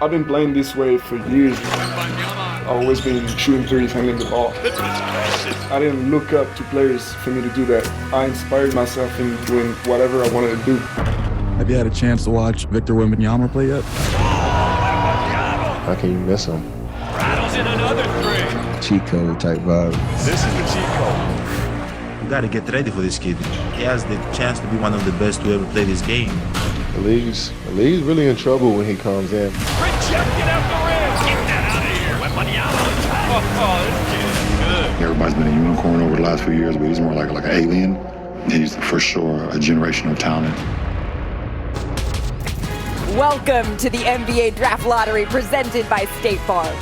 I've been playing this way for years. I've always been shooting threes, handling the ball. I didn't look up to players for me to do that. I inspired myself in doing whatever I wanted to do. Have you had a chance to watch Victor Wembanyama play yet? How can you miss him? Rattles in another three. Cheat code type vibe. This is the cheat code. You gotta get ready for this kid. He has the chance to be one of the best to ever play this game. The league's really in trouble when he comes in. Rejected at the rim. Get that out of here. Wembanyama. This kid is good. Everybody's been a unicorn over the last few years, but he's more like an alien. He's for sure a generational talent. Welcome to the NBA Draft Lottery presented by State Farm.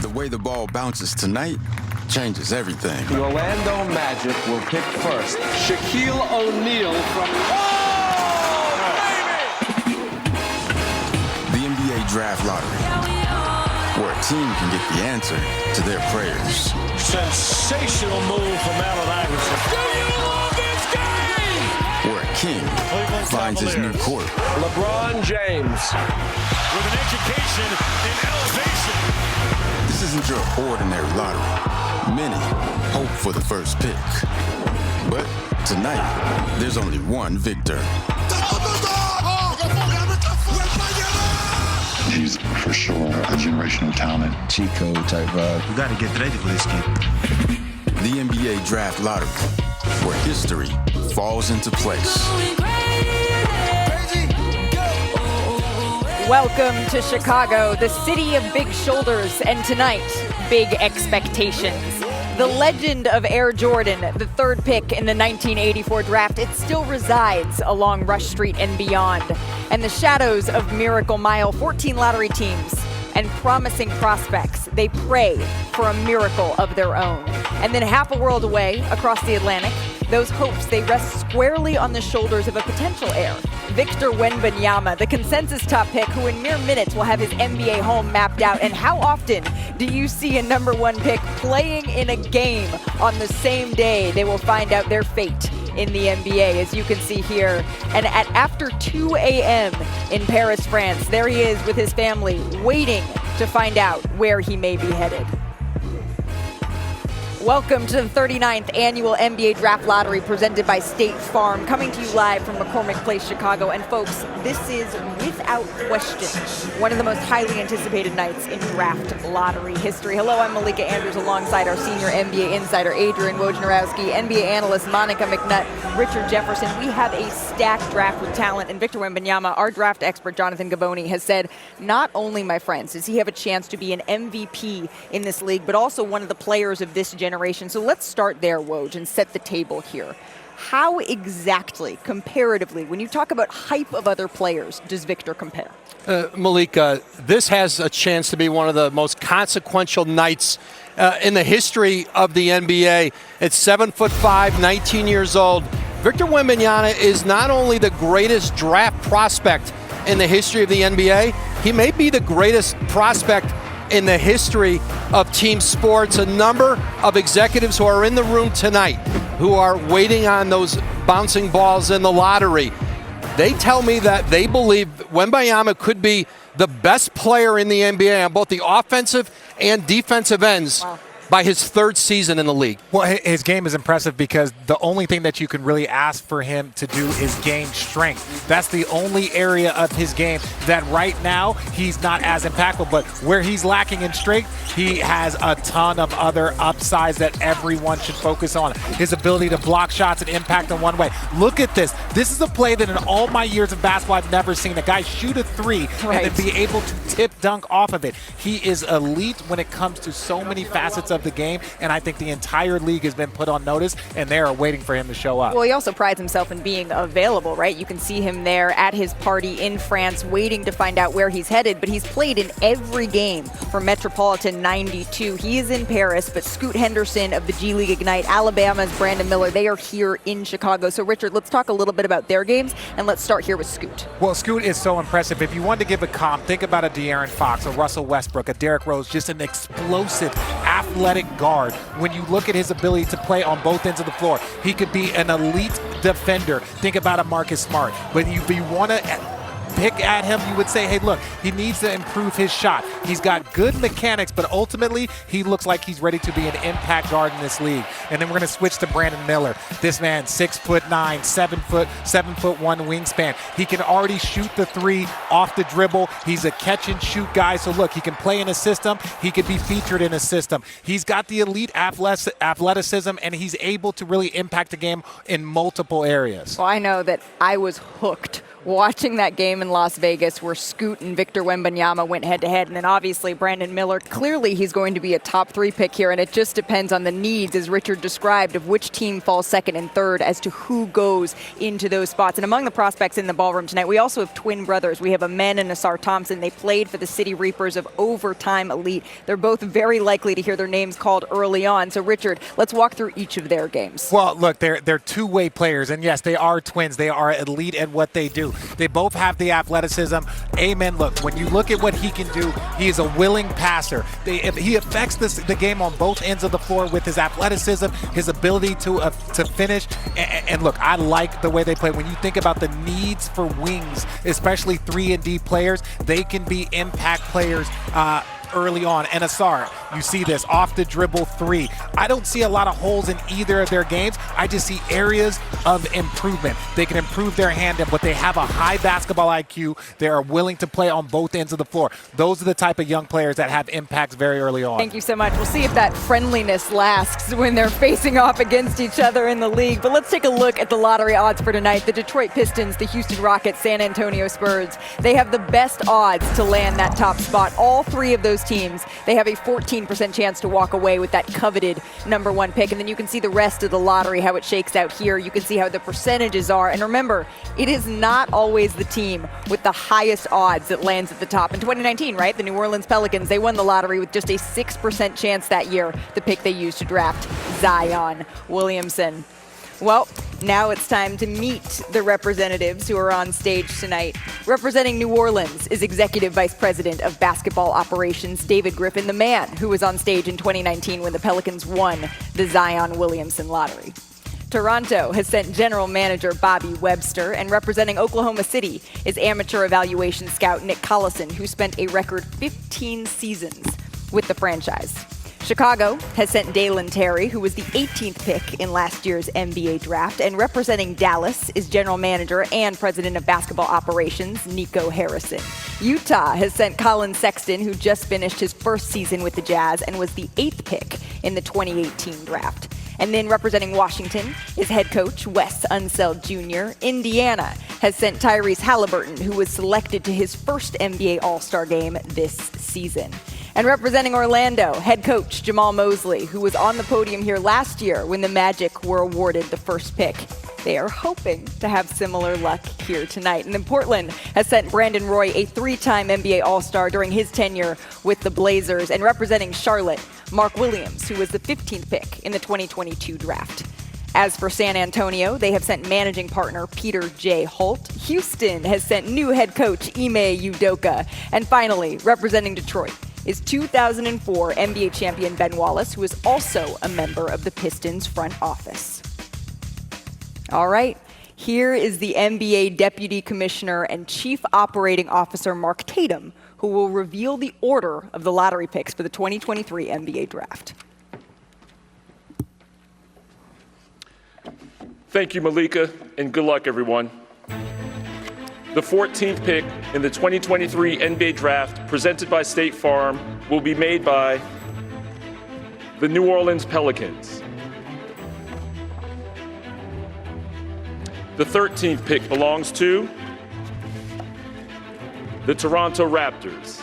The way the ball bounces tonight changes everything. The Orlando Magic will pick first. Shaquille O'Neal from... Oh, baby! The NBA Draft Lottery, where a team can get the answer to their prayers. Sensational move from Allen Iverson. Do you love this game? Where a king finds his new court. LeBron James. With an education in elevation. This isn't your ordinary lottery. Many hope for the first pick. But tonight, there's only one victor. He's for sure a generational talent. Cheat code type vibe. You gotta get ready for this kid. The NBA Draft Lottery, where history falls into place. Welcome to Chicago, the city of big shoulders, and tonight, big expectations. The legend of Air Jordan, the third pick in the 1984 draft, it still resides along Rush Street and beyond. And the shadows of Miracle Mile, 14 lottery teams and promising prospects, they pray for a miracle of their own. And then half a world away, across the Atlantic, those hopes, they rest squarely on the shoulders of a potential heir, Victor Wembanyama, the consensus top pick, who in mere minutes will have his NBA home mapped out. And how often do you see a number one pick playing in a game on the same day they will find out their fate in the NBA, as you can see here? And at after 2 a.m. in Paris, France, there he is with his family, waiting to find out where he may be headed. Welcome to the 39th annual NBA Draft Lottery presented by State Farm, coming to you live from McCormick Place, Chicago. And folks, this is without question one of the most highly anticipated nights in draft lottery history. Hello, I'm Malika Andrews alongside our senior NBA insider Adrian Wojnarowski, NBA analyst Monica McNutt, Richard Jefferson. We have a stacked draft with talent, and Victor Wembanyama, our draft expert Jonathan Gavoni, has said not only, my friends, does he have a chance to be an MVP in this league, but also one of the players of this generation. So let's start there, Woj, and set the table here. How exactly, comparatively, when you talk about hype of other players, does Victor compare? Malika, this has a chance to be one of the most consequential nights in the history of the NBA. At 7'5", 19 years old, Victor Wembanyama is not only the greatest draft prospect in the history of the NBA, he may be the greatest prospect in the history of team sports. A number of executives who are in the room tonight who are waiting on those bouncing balls in the lottery, they tell me that they believe Wembanyama could be the best player in the NBA on both the offensive and defensive ends. Wow. By his third season in the league. Well, his game is impressive because the only thing that you can really ask for him to do is gain strength. That's the only area of his game that right now he's not as impactful, but where he's lacking in strength, he has a ton of other upsides that everyone should focus on. His ability to block shots and impact in one way. Look at this. This is a play that in all my years of basketball I've never seen. A guy shoot a three and then be able to tip dunk off of it. He is elite when it comes to so many facets of the game, and I think the entire league has been put on notice, and they are waiting for him to show up. Well, he also prides himself in being available, right? You can see him there at his party in France, waiting to find out where he's headed, but he's played in every game for Metropolitan 92. He is in Paris, but Scoot Henderson of the G League Ignite, Alabama's Brandon Miller, they are here in Chicago. So, Richard, let's talk a little bit about their games, and let's start here with Scoot. Well, Scoot is so impressive. If you wanted to give a comp, think about a De'Aaron Fox, a Russell Westbrook, a Derrick Rose, just an explosive athletic guard. When you look at his ability to play on both ends of the floor, he could be an elite defender. Think about a Marcus Smart. But if you want to pick at him, you would say, hey, look, he needs to improve his shot. He's got good mechanics, but ultimately, he looks like he's ready to be an impact guard in this league. And then we're going to switch to Brandon Miller. This man, 6'9", 7'1" wingspan. He can already shoot the three off the dribble. He's a catch and shoot guy. So look, he can play in a system. He could be featured in a system. He's got the elite athleticism, and he's able to really impact the game in multiple areas. Well, I know that I was hooked watching that game in Las Vegas where Scoot and Victor Wembanyama went head-to-head. And then obviously Brandon Miller, clearly he's going to be a top 3 pick here, and it just depends on the needs, as Richard described, of which team falls second and third as to who goes into those spots. And among the prospects in the ballroom tonight, we also have twin brothers. We have Amen and Ausar Thompson. They played for the City Reapers of Overtime Elite. They're both very likely to hear their names called early on. So Richard, let's walk through each of their games. Well, look, they're two-way players, and yes, they are twins. They are elite at what they do. They both have the athleticism. Amen. Look, when you look at what he can do, he is a willing passer. He affects the game on both ends of the floor with his athleticism, his ability to finish. And look, I like the way they play. When you think about the needs for wings, especially 3-and-D players, they can be impact players early on. And Ausar, you see this off the dribble 3. I don't see a lot of holes in either of their games. I just see areas of improvement. They can improve their hand-up, but they have a high basketball IQ. They are willing to play on both ends of the floor. Those are the type of young players that have impacts very early on. Thank you so much. We'll see if that friendliness lasts when they're facing off against each other in the league. But let's take a look at the lottery odds for tonight. The Detroit Pistons, the Houston Rockets, San Antonio Spurs. They have the best odds to land that top spot. All 3 of those teams, they have a 14% chance to walk away with that coveted number 1 pick. And then you can see the rest of the lottery, how it shakes out here. You can see how the percentages are. And remember, it is not always the team with the highest odds that lands at the top. In 2019, right, the New Orleans Pelicans, they won the lottery with just a 6% chance that year, the pick they used to draft Zion Williamson. Well, now it's time to meet the representatives who are on stage tonight. Representing New Orleans is Executive Vice President of Basketball Operations, David Griffin, the man who was on stage in 2019 when the Pelicans won the Zion Williamson lottery. Toronto has sent General Manager Bobby Webster, and representing Oklahoma City is amateur evaluation scout Nick Collison, who spent a record 15 seasons with the franchise. Chicago has sent Dalen Terry, who was the 18th pick in last year's NBA draft, and representing Dallas is General Manager and President of Basketball Operations, Nico Harrison. Utah has sent Colin Sexton, who just finished his first season with the Jazz and was the 8th pick in the 2018 draft. And then representing Washington is head coach Wes Unseld Jr. Indiana has sent Tyrese Halliburton, who was selected to his first NBA All-Star game this season. And representing Orlando, head coach Jamal Mosley, who was on the podium here last year when the Magic were awarded the first pick. They are hoping to have similar luck here tonight. And then Portland has sent Brandon Roy, a 3-time NBA All-Star during his tenure with the Blazers. And representing Charlotte, Mark Williams, who was the 15th pick in the 2022 draft. As for San Antonio, they have sent managing partner Peter J. Holt. Houston has sent new head coach Ime Udoka. And finally, representing Detroit is 2004 NBA champion Ben Wallace, who is also a member of the Pistons front office. All right, here is the NBA Deputy Commissioner and Chief Operating Officer Mark Tatum, who will reveal the order of the lottery picks for the 2023 NBA Draft. Thank you, Malika, and good luck, everyone. The 14th pick in the 2023 NBA Draft, presented by State Farm, will be made by the New Orleans Pelicans. The 13th pick belongs to the Toronto Raptors.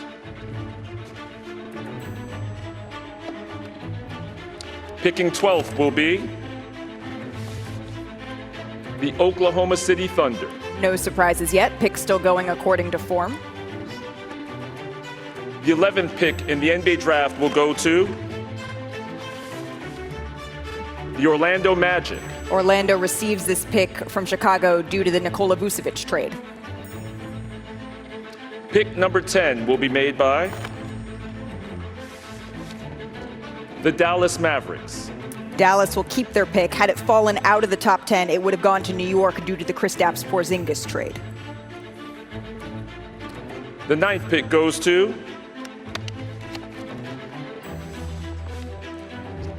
Picking 12th will be the Oklahoma City Thunder. No surprises yet. Picks still going according to form. The 11th pick in the NBA Draft will go to the Orlando Magic. Orlando receives this pick from Chicago due to the Nikola Vucevic trade. Pick number 10 will be made by the Dallas Mavericks. Dallas will keep their pick. Had it fallen out of the top 10, it would have gone to New York due to the Kristaps Porzingis trade. The 9th pick goes to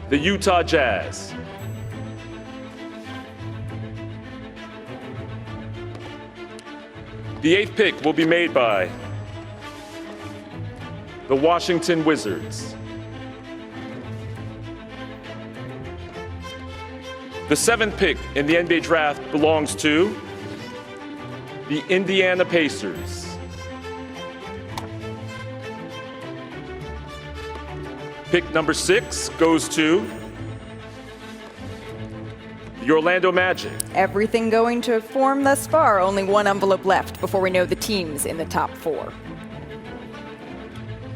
the Utah Jazz. The 8th pick will be made by the Washington Wizards. The 7th pick in the NBA draft belongs to the Indiana Pacers. Pick number 6 goes to the Orlando Magic. Everything going to form thus far. Only one envelope left before we know the teams in the top 4.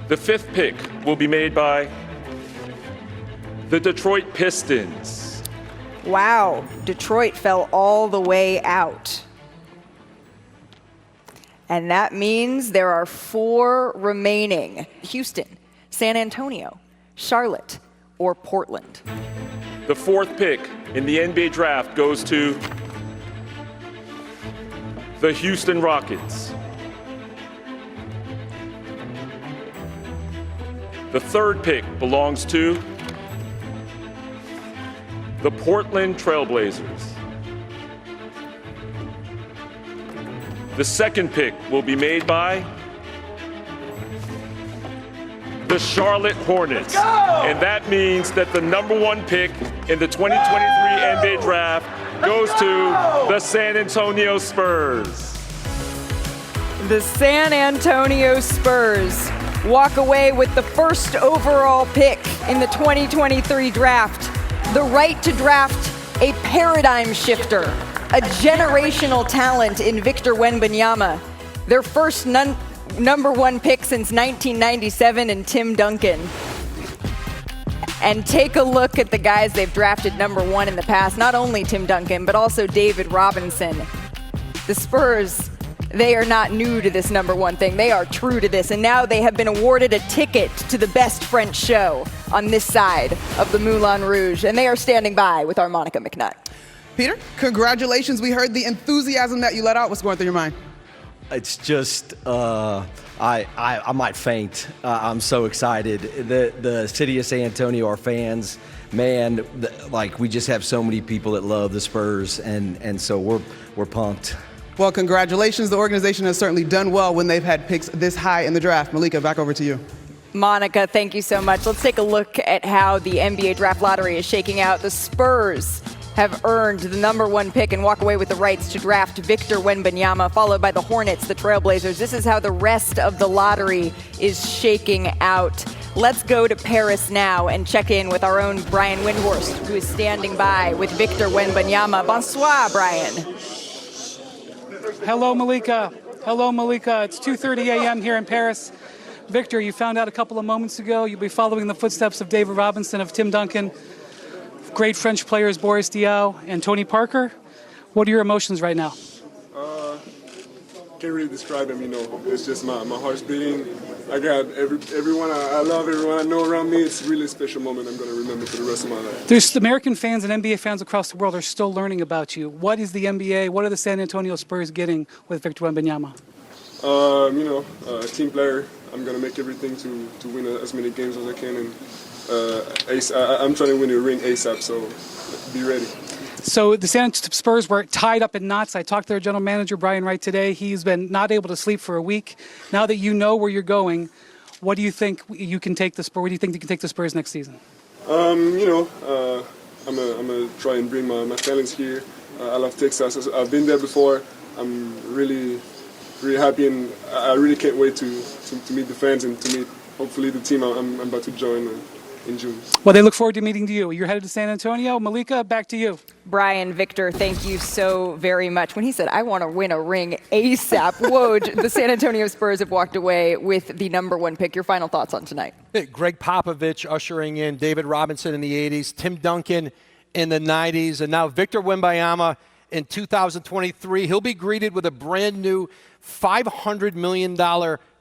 The 5th pick will be made by the Detroit Pistons. Wow, Detroit fell all the way out. And that means there are 4 remaining. Houston, San Antonio, Charlotte, or Portland. The 4th pick in the NBA draft goes to the Houston Rockets. The 3rd pick belongs to the Portland Trailblazers. The 2nd pick will be made by the Charlotte Hornets. And that means that the number 1 pick in the 2023 NBA draft goes to the San Antonio Spurs. The San Antonio Spurs walk away with the first overall pick in the 2023 draft. The right to draft a paradigm shifter, a generational talent in Victor Wembanyama. Their first number 1 pick since 1997 in Tim Duncan. And take a look at the guys they've drafted number 1 in the past. Not only Tim Duncan, but also David Robinson. The Spurs, they are not new to this number 1 thing. They are true to this. And now they have been awarded a ticket to the best French show on this side of the Moulin Rouge. And they are standing by with our Monica McNutt. Peter, congratulations. We heard the enthusiasm that you let out. What's going through your mind? It's just, I might faint. I'm so excited. The city of San Antonio, our fans, man, like we just have so many people that love the Spurs, and so we're pumped. Well, congratulations. The organization has certainly done well when they've had picks this high in the draft. Malika, back over to you. Monica, thank you so much. Let's take a look at how the NBA draft lottery is shaking out. The Spurs have earned the number 1 pick and walk away with the rights to draft Victor Wembanyama, followed by the Hornets, the Trailblazers. This is how the rest of the lottery is shaking out. Let's go to Paris now and check in with our own Brian Windhorst, who is standing by with Victor Wembanyama. Bonsoir, Brian. Hello, Malika. Hello, Malika. It's 2:30 a.m. here in Paris. Victor, you found out a couple of moments ago you'll be following the footsteps of David Robinson, of Tim Duncan, great French players Boris Diaw and Tony Parker. What are your emotions right now? Can't really describe them, It's just my heart's beating. I got everyone I love, everyone I know around me. It's a really special moment I'm going to remember for the rest of my life. There's American fans and NBA fans across the world are still learning about you. What is the NBA? What are the San Antonio Spurs getting with Victor Wembanyama? A team player. I'm going to make everything to win as many games as I can. And I'm trying to win a ring ASAP, so be ready. So the San Antonio Spurs were tied up in knots. I talked to their general manager, Brian Wright, today. He's been not able to sleep for a week. Now that you know where you're going, what do you think you can take the Spurs? Where do you think you can take the Spurs next season? I'm gonna try and bring my talents here. I love Texas. I've been there before. I'm really happy, and I really can't wait to meet the fans and to meet hopefully the team I'm about to join in June. Well, they look forward to meeting you. You're headed to San Antonio. Malika, back to you. Brian, Victor, thank you so very much. When he said, I want to win a ring ASAP, Woj, the San Antonio Spurs have walked away with the number 1 pick. Your final thoughts on tonight? Hey, Greg Popovich ushering in David Robinson in the 80s, Tim Duncan in the 90s, and now Victor Wembanyama in 2023. He'll be greeted with a brand new $500 million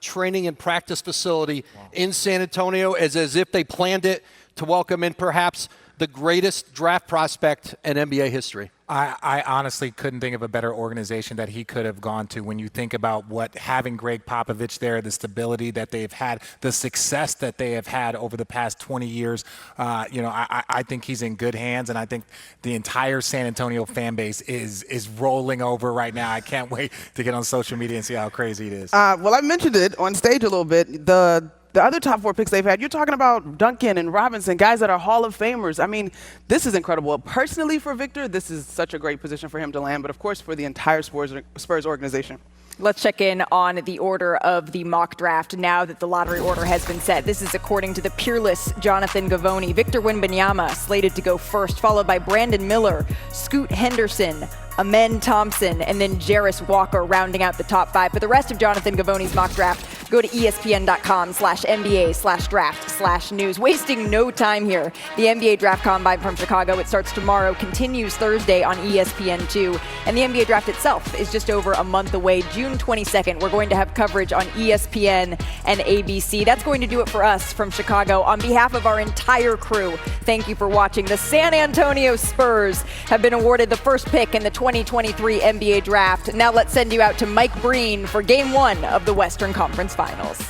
training and practice facility in San Antonio as if they planned it to welcome in perhaps the greatest draft prospect in NBA history. I honestly couldn't think of a better organization that he could have gone to when you think about what having Greg Popovich there, the stability that they've had, the success that they have had over the past 20 years. I think he's in good hands, and I think the entire San Antonio fan base is rolling over right now. I can't wait to get on social media and see how crazy it is. Well, I mentioned it on stage a little bit. The other top 4 picks they've had, you're talking about Duncan and Robinson, guys that are Hall of Famers. I mean, this is incredible. Personally for Victor, this is such a great position for him to land, but of course for the entire Spurs organization. Let's check in on the order of the mock draft now that the lottery order has been set. This is according to the peerless Jonathan Givony. Victor Wembanyama slated to go first, followed by Brandon Miller, Scoot Henderson, Amen Thompson, and then Jarace Walker rounding out the top 5. For the rest of Jonathan Givony's mock draft, go to ESPN.com/NBA/draft/news. Wasting no time here. The NBA Draft Combine from Chicago, it starts tomorrow, continues Thursday on ESPN2. And the NBA Draft itself is just over a month away, June 22nd. We're going to have coverage on ESPN and ABC. That's going to do it for us from Chicago. On behalf of our entire crew, thank you for watching. The San Antonio Spurs have been awarded the first pick in the 2023 NBA Draft. Now let's send you out to Mike Breen for Game 1 of the Western Conference Finals.